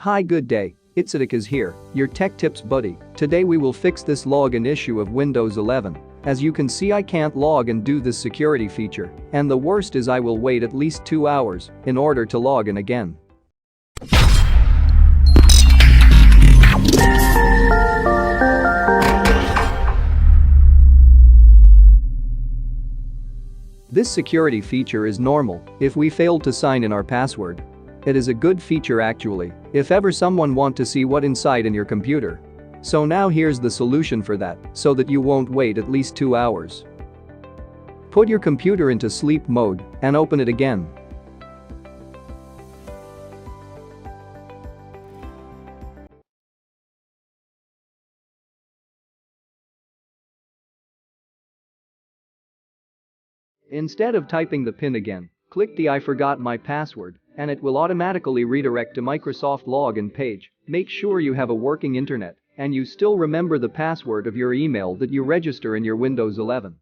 Hi, good day. itZATECH is here, your tech tips buddy. Today we will fix this login issue of Windows 11. As you can see, I can't log and do this security feature, and the worst is I will wait at least 2 hours in order to log in again. This security feature is normal if we failed to sign in our password. It is a good feature actually, if ever someone want to see what inside in your computer. So now here's the solution for that, so that you won't wait at least 2 hours. Put your computer into sleep mode and open it again. Instead of typing the PIN again, click the I forgot my password and it will automatically redirect to Microsoft login page. Make sure you have a working internet and you still remember the password of your email that you register in your Windows 11.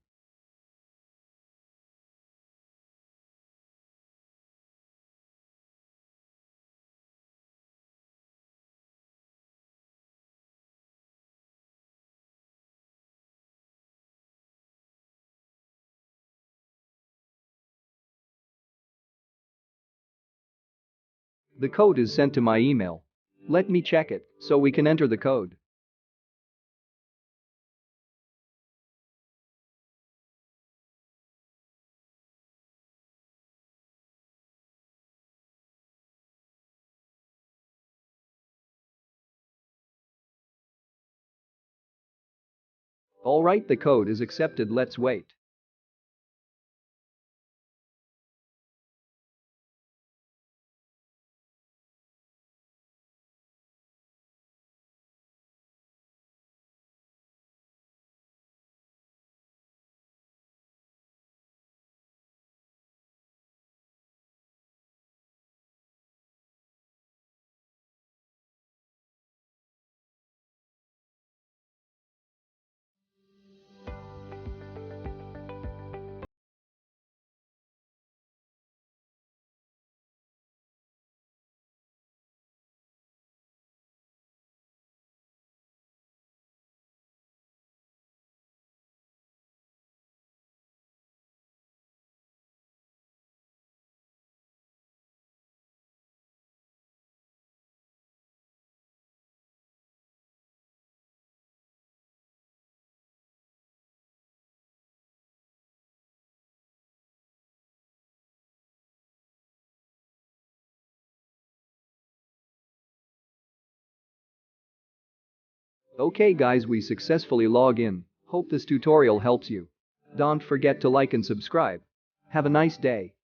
The code is sent to my email. Let me check it so we can enter the code. Alright, the code is accepted, let's wait. Okay guys, we successfully log in. Hope this tutorial helps you. Don't forget to like and subscribe. Have a nice day.